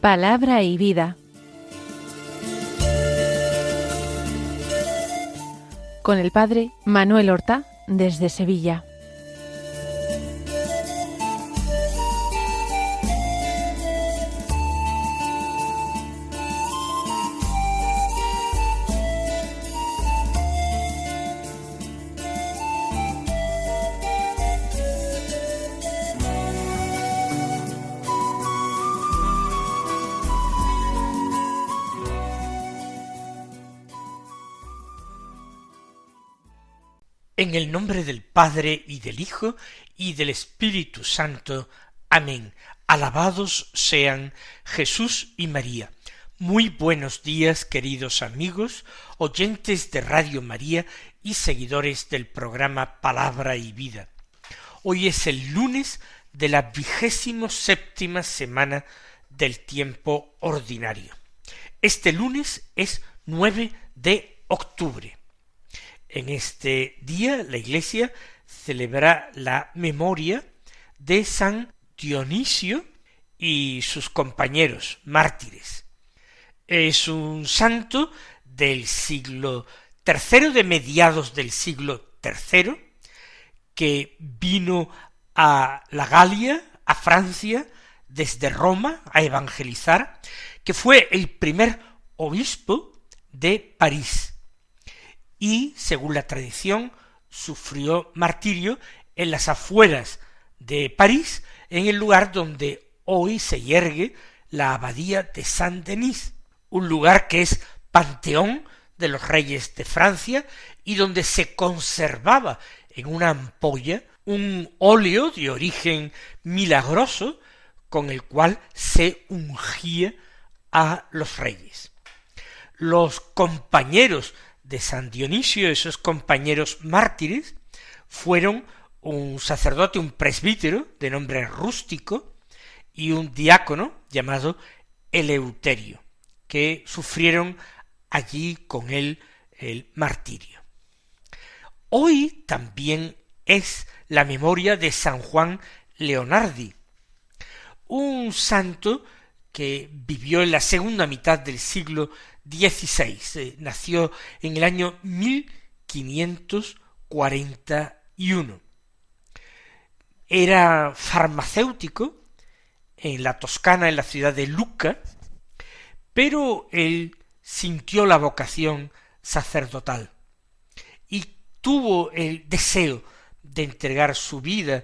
Palabra y vida. Con el padre Manuel Horta, desde Sevilla. En el nombre del Padre, y del Hijo, y del Espíritu Santo. Amén. Alabados sean Jesús y María. Muy buenos días, queridos amigos, oyentes de Radio María y seguidores del programa Palabra y Vida. Hoy es el lunes de la 27ª semana del tiempo ordinario. Este lunes es 9 de octubre. En este día la Iglesia celebra la memoria de San Dionisio y sus compañeros mártires. Es un santo del siglo III, de mediados del siglo III, que vino a la Galia, a Francia, desde Roma, a evangelizar, que fue el primer obispo de París. Y, según la tradición, sufrió martirio en las afueras de París, en el lugar donde hoy se yergue la abadía de Saint-Denis, un lugar que es panteón de los reyes de Francia y donde se conservaba en una ampolla un óleo de origen milagroso con el cual se ungía a los reyes. Los compañeros de San Dionisio, esos compañeros mártires, fueron un sacerdote, un presbítero de nombre Rústico y un diácono llamado Eleuterio, que sufrieron allí con él el martirio. Hoy también es la memoria de San Juan Leonardi, un santo que vivió en la segunda mitad del siglo XVI, nació en el año 1541. Era farmacéutico en la Toscana, en la ciudad de Lucca, pero él sintió la vocación sacerdotal y tuvo el deseo de entregar su vida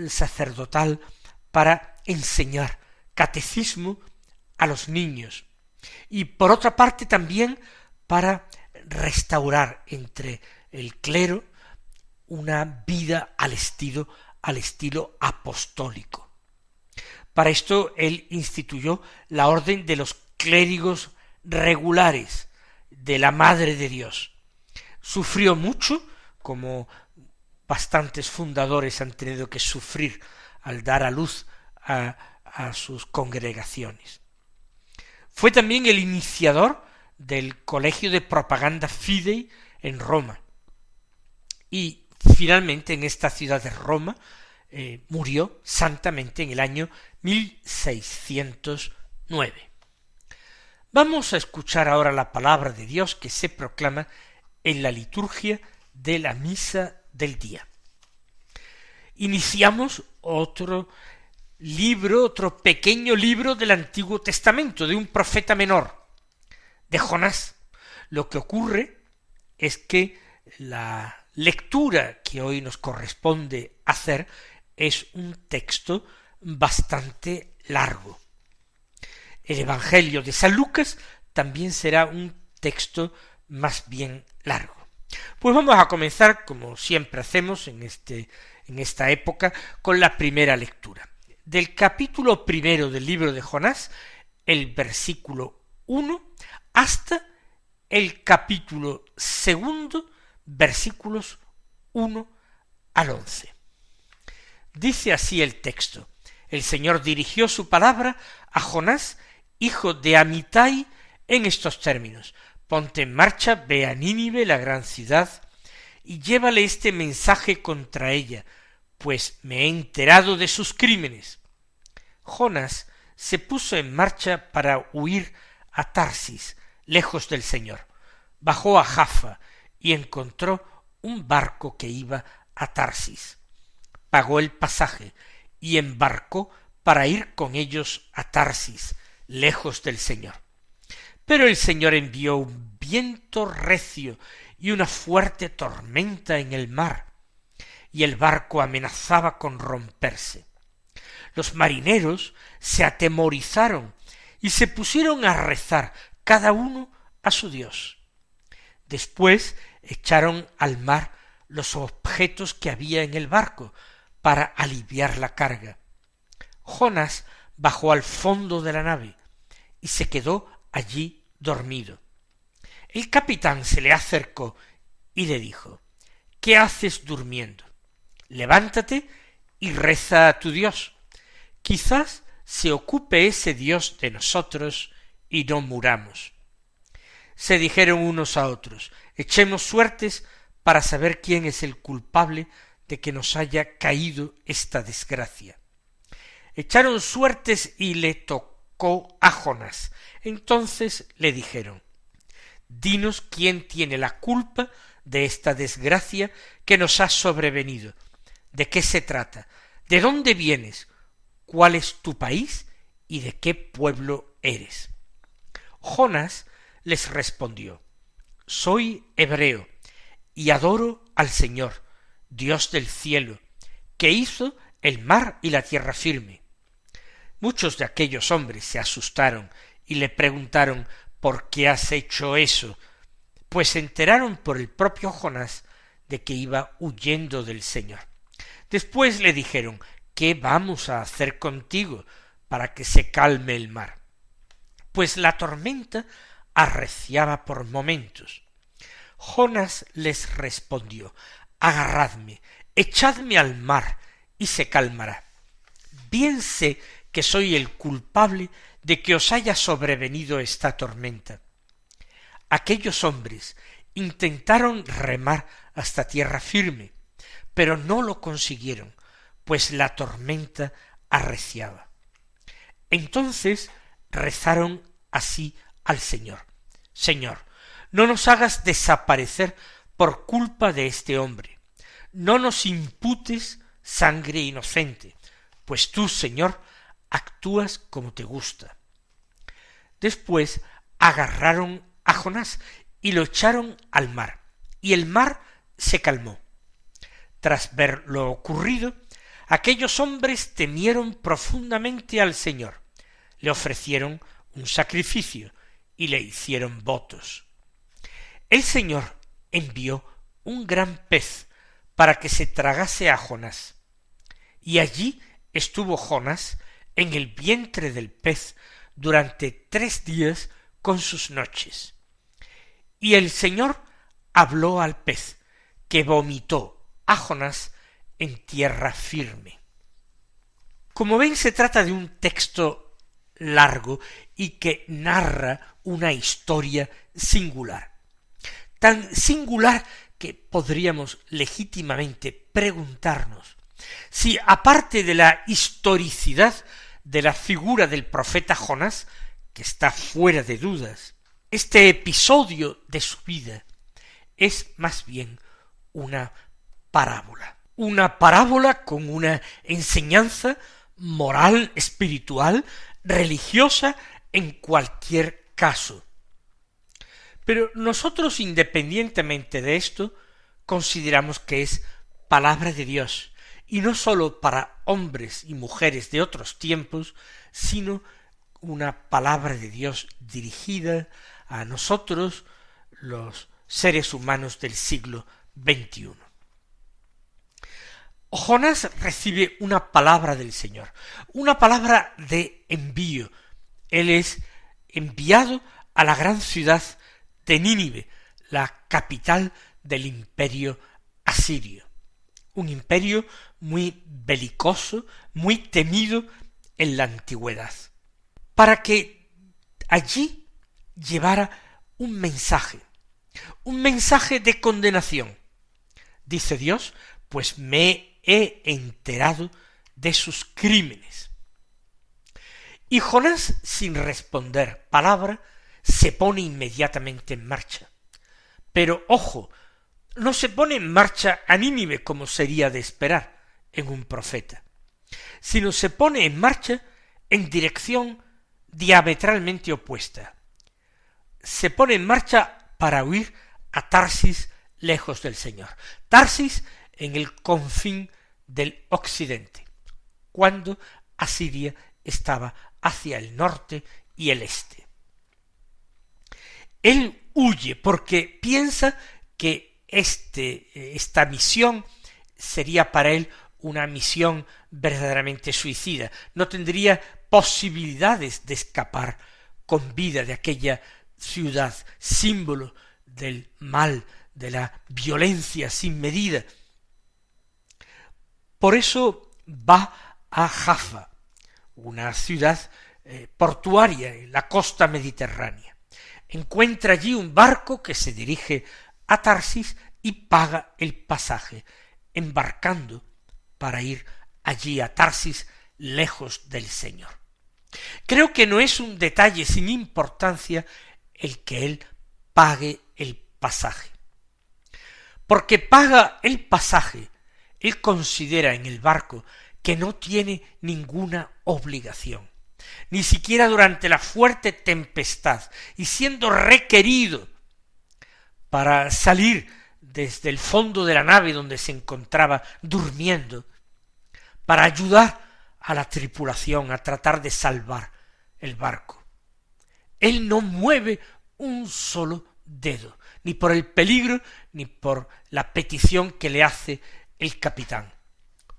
sacerdotal para enseñar catecismo a los niños, y por otra parte también para restaurar entre el clero una vida al estilo apostólico. Para esto él instituyó la orden de los clérigos regulares de la Madre de Dios. Sufrió mucho, como bastantes fundadores han tenido que sufrir al dar a luz a sus congregaciones. Fue también el iniciador del Colegio de Propaganda Fidei en Roma. Y finalmente en esta ciudad de Roma murió santamente en el año 1609. Vamos a escuchar ahora la palabra de Dios que se proclama en la liturgia de la misa del día. Iniciamos otro pequeño libro del Antiguo Testamento, de un profeta menor, de Jonás. Lo que ocurre es que la lectura que hoy nos corresponde hacer es un texto bastante largo. El Evangelio de San Lucas también será un texto más bien largo. Pues vamos a comenzar, como siempre hacemos en esta época, con la primera lectura. Del capítulo 1 del libro de Jonás, el versículo 1, hasta el capítulo 2, versículos 1 al 11. Dice así el texto: el Señor dirigió su palabra a Jonás, hijo de Amitai, en estos términos: ponte en marcha, ve a Nínive, la gran ciudad, y llévale este mensaje contra ella, pues me he enterado de sus crímenes. Jonás se puso en marcha para huir a Tarsis, lejos del Señor. Bajó a Jaffa y encontró un barco que iba a Tarsis. Pagó el pasaje y embarcó para ir con ellos a Tarsis, lejos del Señor. Pero el Señor envió un viento recio y una fuerte tormenta en el mar, y el barco amenazaba con romperse. Los marineros se atemorizaron y se pusieron a rezar, cada uno a su Dios. Después echaron al mar los objetos que había en el barco para aliviar la carga. Jonás bajó al fondo de la nave y se quedó allí dormido. El capitán se le acercó y le dijo: ¿Qué haces durmiendo? Levántate y reza a tu Dios. Quizás se ocupe ese Dios de nosotros y no muramos. Se dijeron unos a otros: echemos suertes para saber quién es el culpable de que nos haya caído esta desgracia. Echaron suertes y le tocó a Jonás. Entonces le dijeron: dinos quién tiene la culpa de esta desgracia que nos ha sobrevenido. ¿De qué se trata? ¿De dónde vienes? ¿Cuál es tu país? ¿Y de qué pueblo eres? Jonás les respondió: soy hebreo y adoro al Señor, Dios del cielo, que hizo el mar y la tierra firme. Muchos de aquellos hombres se asustaron y le preguntaron: ¿por qué has hecho eso? Pues se enteraron por el propio Jonás de que iba huyendo del Señor. Después le dijeron: ¿qué vamos a hacer contigo para que se calme el mar? Pues la tormenta arreciaba por momentos. Jonás les respondió: agarradme, echadme al mar y se calmará. Bien sé que soy el culpable de que os haya sobrevenido esta tormenta. Aquellos hombres intentaron remar hasta tierra firme, pero no lo consiguieron, pues la tormenta arreciaba. Entonces rezaron así al Señor: Señor, no nos hagas desaparecer por culpa de este hombre, no nos imputes sangre inocente, pues tú, Señor, actúas como te gusta. Después agarraron a Jonás y lo echaron al mar, y el mar se calmó. Tras ver lo ocurrido, aquellos hombres temieron profundamente al Señor, le ofrecieron un sacrificio y le hicieron votos. El Señor envió un gran pez para que se tragase a Jonás, y allí estuvo Jonás en el vientre del pez durante 3 días con sus noches. Y el Señor habló al pez, que vomitó a Jonás en tierra firme. Como ven, se trata de un texto largo y que narra una historia singular. Tan singular que podríamos legítimamente preguntarnos si, aparte de la historicidad de la figura del profeta Jonás, que está fuera de dudas, este episodio de su vida es más bien una parábola con una enseñanza moral, espiritual, religiosa en cualquier caso. Pero nosotros, independientemente de esto, consideramos que es palabra de Dios, y no sólo para hombres y mujeres de otros tiempos, sino una palabra de Dios dirigida a nosotros, los seres humanos del siglo XXI. Jonás recibe una palabra del Señor, una palabra de envío. Él es enviado a la gran ciudad de Nínive, la capital del imperio asirio. Un imperio muy belicoso, muy temido en la antigüedad, para que allí llevara un mensaje de condenación. Dice Dios: pues me he enterado de sus crímenes. Y Jonás, sin responder palabra, se pone inmediatamente en marcha. Pero ojo, no se pone en marcha a Nínive como sería de esperar en un profeta, sino se pone en marcha en dirección diametralmente opuesta. Se pone en marcha para huir a Tarsis lejos del Señor. Tarsis en el confín del occidente, cuando Asiria estaba hacia el norte y el este. Él huye porque piensa que esta misión sería para él una misión verdaderamente suicida. No tendría posibilidades de escapar con vida de aquella ciudad, símbolo del mal, de la violencia sin medida. Por eso va a Jaffa, una ciudad portuaria en la costa mediterránea. Encuentra allí un barco que se dirige a Tarsis y paga el pasaje, embarcando para ir allí a Tarsis lejos del Señor. Creo que no es un detalle sin importancia el que él pague el pasaje. Porque paga el pasaje, él considera en el barco que no tiene ninguna obligación, ni siquiera durante la fuerte tempestad, y siendo requerido para salir desde el fondo de la nave donde se encontraba durmiendo, para ayudar a la tripulación a tratar de salvar el barco. Él no mueve un solo dedo, ni por el peligro, ni por la petición que le hace el capitán.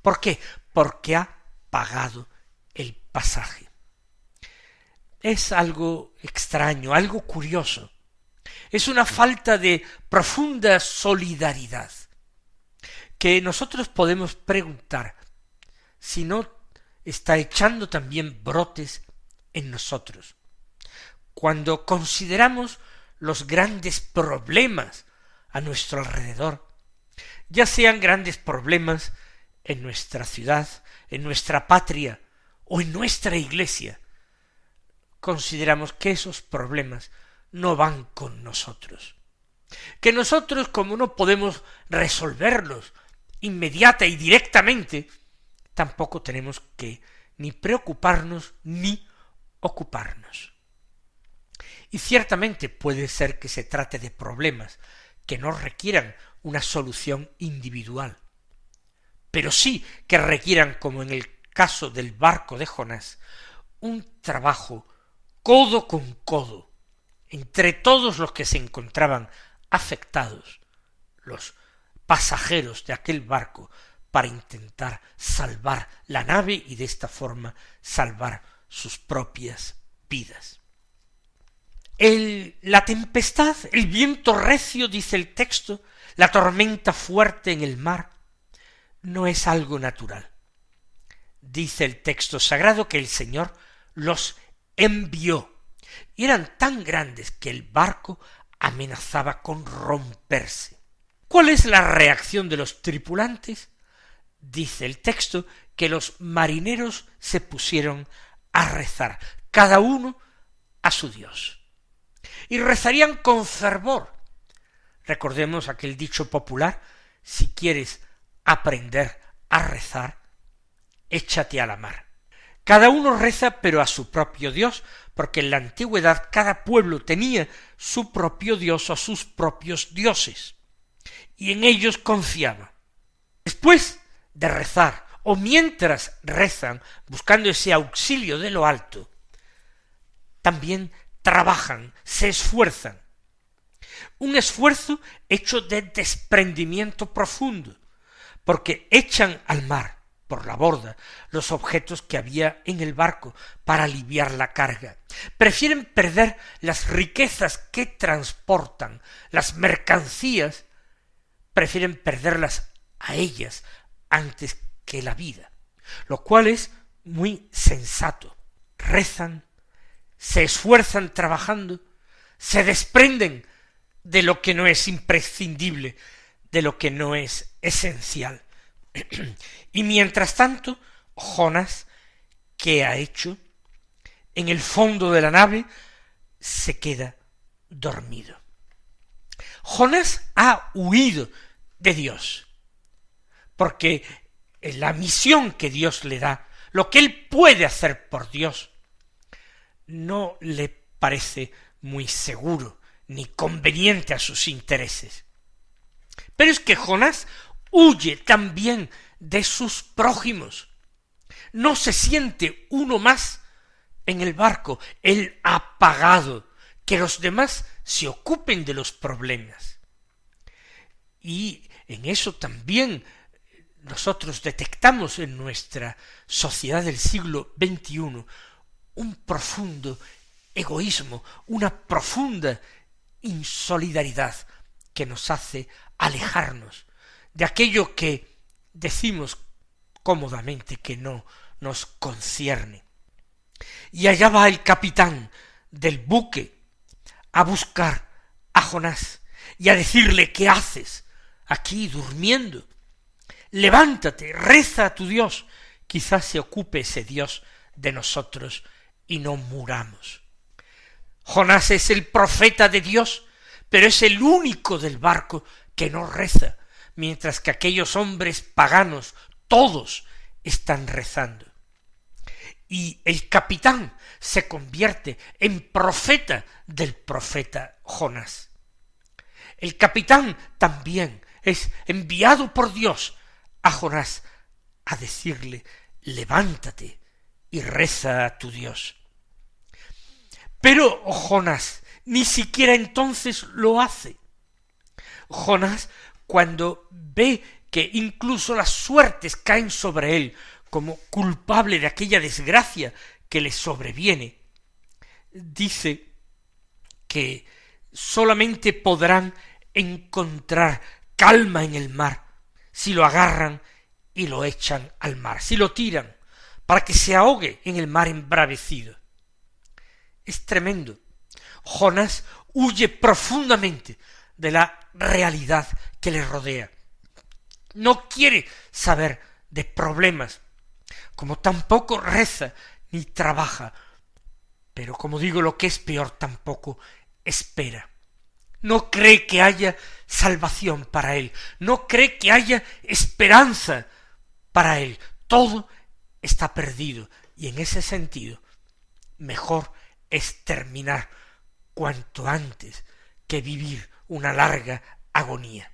¿Por qué? Porque ha pagado el pasaje. Es algo extraño, algo curioso. Es una falta de profunda solidaridad que nosotros podemos preguntar si no está echando también brotes en nosotros. Cuando consideramos los grandes problemas a nuestro alrededor, ya sean grandes problemas en nuestra ciudad, en nuestra patria o en nuestra iglesia, consideramos que esos problemas no van con nosotros, que nosotros, como no podemos resolverlos inmediata y directamente, tampoco tenemos que ni preocuparnos ni ocuparnos. Y ciertamente puede ser que se trate de problemas que no requieran una solución individual, pero sí que requieran, como en el caso del barco de Jonás, un trabajo codo con codo entre todos los que se encontraban afectados, los pasajeros de aquel barco, para intentar salvar la nave y de esta forma salvar sus propias vidas. La tempestad, el viento recio, dice el texto, la tormenta fuerte en el mar, no es algo natural. Dice el texto sagrado que el Señor los envió, y eran tan grandes que el barco amenazaba con romperse. ¿Cuál es la reacción de los tripulantes? Dice el texto que los marineros se pusieron a rezar, cada uno a su Dios, y rezarían con fervor. Recordemos aquel dicho popular: si quieres aprender a rezar, échate a la mar. Cada uno reza, pero a su propio Dios, porque en la antigüedad cada pueblo tenía su propio Dios o sus propios dioses, y en ellos confiaba. Después de rezar, o mientras rezan, buscando ese auxilio de lo alto, también trabajan, se esfuerzan. Un esfuerzo hecho de desprendimiento profundo, porque echan al mar, por la borda, los objetos que había en el barco para aliviar la carga. Prefieren perder las riquezas que transportan, las mercancías, prefieren perderlas a ellas antes que la vida, lo cual es muy sensato. Rezan, se esfuerzan trabajando, se desprenden de lo que no es imprescindible, de lo que no es esencial. Y mientras tanto, Jonás, ¿qué ha hecho? en el fondo de la nave, se queda dormido. Jonás ha huido de Dios, porque la misión que Dios le da, lo que él puede hacer por Dios, no le parece muy seguro ni conveniente a sus intereses. Pero es que Jonás huye también de sus prójimos. No se siente uno más en el barco, él ha pagado que los demás se ocupen de los problemas. Y en eso también nosotros detectamos en nuestra sociedad del siglo XXI un profundo egoísmo, una profunda insolidaridad que nos hace alejarnos de aquello que decimos cómodamente que no nos concierne. Y allá va el capitán del buque a buscar a Jonás y a decirle: ¿qué haces aquí durmiendo? Levántate, reza a tu Dios, quizás se ocupe ese Dios de nosotros y no muramos. Jonás es el profeta de Dios, pero es el único del barco que no reza, mientras que aquellos hombres paganos, todos están rezando. Y el capitán se convierte en profeta del profeta Jonás. El capitán también es enviado por Dios a Jonás a decirle: levántate y reza a tu Dios. Pero Jonás ni siquiera entonces lo hace. Jonás, cuando ve que incluso las suertes caen sobre él como culpable de aquella desgracia que le sobreviene, dice que solamente podrán encontrar calma en el mar si lo agarran y lo echan al mar, si lo tiran, para que se ahogue en el mar embravecido. Es tremendo. Jonás huye profundamente de la realidad que le rodea. No quiere saber de problemas, como tampoco reza ni trabaja, pero como digo, lo que es peor, tampoco espera. No cree que haya salvación para él, no cree que haya esperanza para él. Todo está perdido, y en ese sentido mejor es terminar cuanto antes que vivir una larga agonía.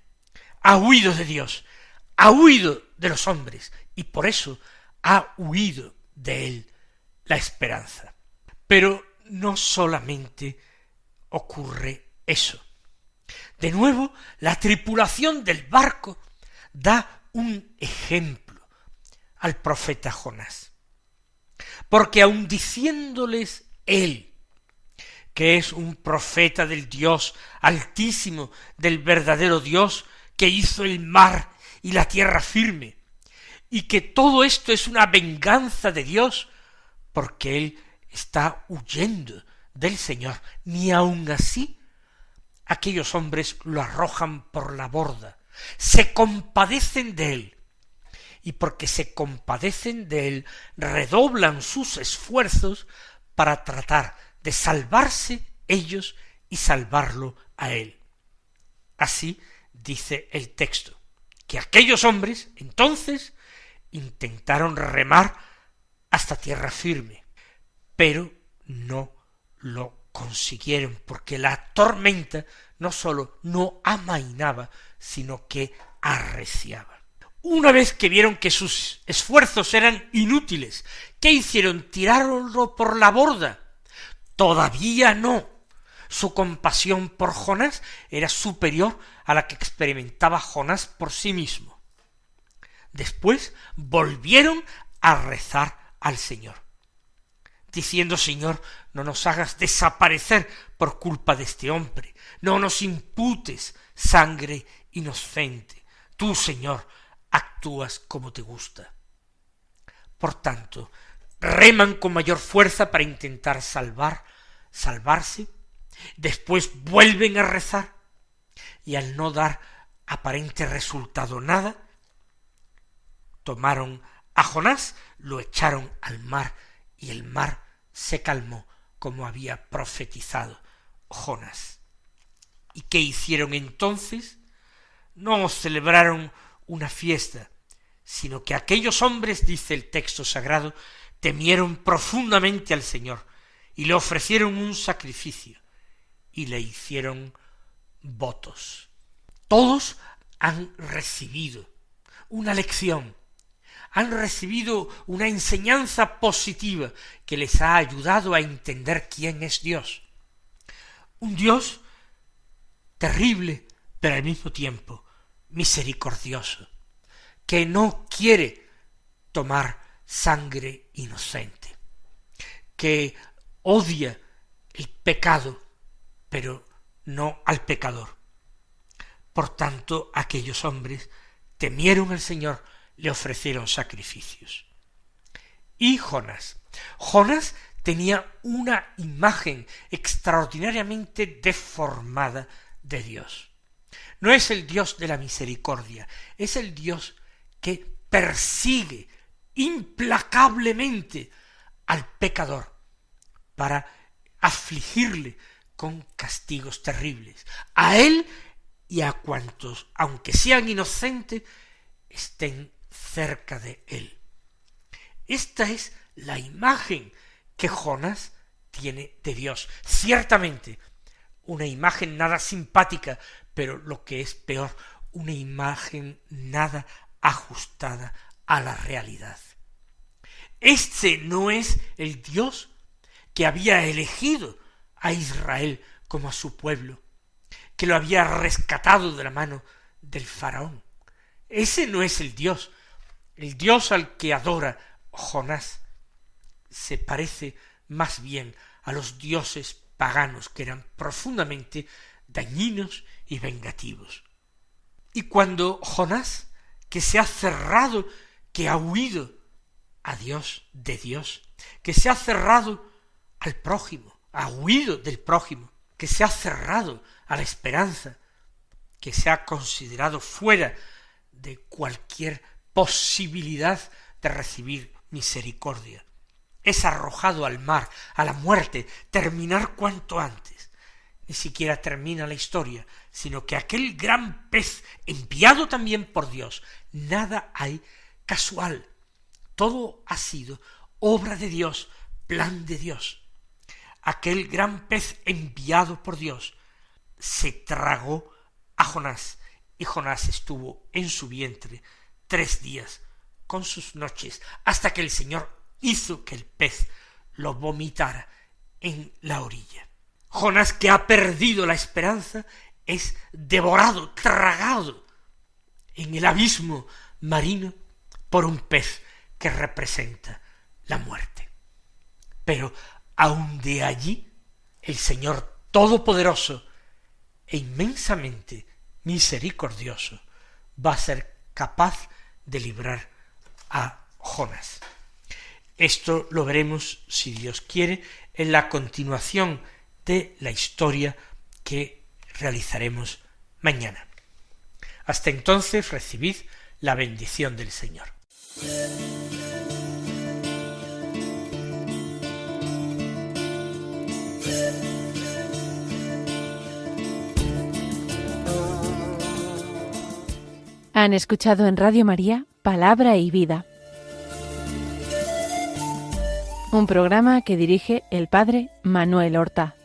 Ha huido de Dios, ha huido de los hombres, y por eso ha huido de él la esperanza. Pero no solamente ocurre eso. De nuevo, la tripulación del barco da un ejemplo al profeta Jonás. Porque aun diciéndoles él, que es un profeta del Dios Altísimo, del verdadero Dios, que hizo el mar y la tierra firme, y que todo esto es una venganza de Dios, porque él está huyendo del Señor, ni aun así aquellos hombres lo arrojan por la borda, se compadecen de él, y porque se compadecen de él, redoblan sus esfuerzos para tratar de salvarse ellos y salvarlo a él. Así dice el texto, que aquellos hombres entonces intentaron remar hasta tierra firme, pero no lo consiguieron, porque la tormenta no sólo no amainaba, sino que arreciaba. Una vez que vieron que sus esfuerzos eran inútiles, ¿qué hicieron? ¿Tiraronlo por la borda? Todavía no. Su compasión por Jonás era superior a la que experimentaba Jonás por sí mismo. Después volvieron a rezar al Señor, diciendo: Señor, no nos hagas desaparecer por culpa de este hombre, no nos imputes sangre inocente. Tú, Señor, actúas como te gusta. Por tanto, reman con mayor fuerza para intentar salvarse, después vuelven a rezar, y al no dar aparente resultado nada, tomaron a Jonás, lo echaron al mar, y el mar se calmó como había profetizado Jonás. ¿Y qué hicieron entonces? No celebraron una fiesta, sino que aquellos hombres, dice el texto sagrado, temieron profundamente al Señor y le ofrecieron un sacrificio y le hicieron votos. Todos han recibido una lección, han recibido una enseñanza positiva que les ha ayudado a entender quién es Dios. Un Dios terrible, pero al mismo tiempo misericordioso, que no quiere tomar sangre inocente, que odia el pecado, pero no al pecador. Por tanto, aquellos hombres temieron al Señor, le ofrecieron sacrificios. Y Jonás tenía una imagen extraordinariamente deformada de Dios. No es el Dios de la misericordia, es el Dios que persigue implacablemente al pecador para afligirle con castigos terribles, a él y a cuantos, aunque sean inocentes, estén cerca de él. Esta es la imagen que Jonás tiene de Dios. Ciertamente, una imagen nada simpática, pero lo que es peor, una imagen nada ajustada a la realidad. Este no es el Dios que había elegido a Israel como a su pueblo, que lo había rescatado de la mano del faraón. Ese no es el Dios al que adora Jonás. Se parece más bien a los dioses paganos que eran profundamente dañinos y vengativos. Y cuando Jonás, que se ha cerrado, que ha huido a Dios, de Dios, que se ha cerrado al prójimo, ha huido del prójimo, que se ha cerrado a la esperanza, que se ha considerado fuera de cualquier posibilidad de recibir misericordia, es arrojado al mar, a la muerte, terminar cuanto antes. Ni siquiera termina la historia, sino que aquel gran pez, enviado también por Dios, nada hay casual. Todo ha sido obra de Dios, plan de Dios. Aquel gran pez enviado por Dios se tragó a Jonás, y Jonás estuvo en su vientre 3 días con sus noches, hasta que el Señor hizo que el pez lo vomitara en la orilla. Jonás, que ha perdido la esperanza, es devorado, tragado en el abismo marino por un pez que representa la muerte. Pero aun de allí, el Señor Todopoderoso e inmensamente misericordioso va a ser capaz de librar a Jonás. Esto lo veremos, si Dios quiere, en la continuación de la historia que realizaremos mañana. Hasta entonces, recibid la bendición del Señor. Han escuchado en Radio María Palabra y Vida, un programa que dirige el Padre Manuel Horta.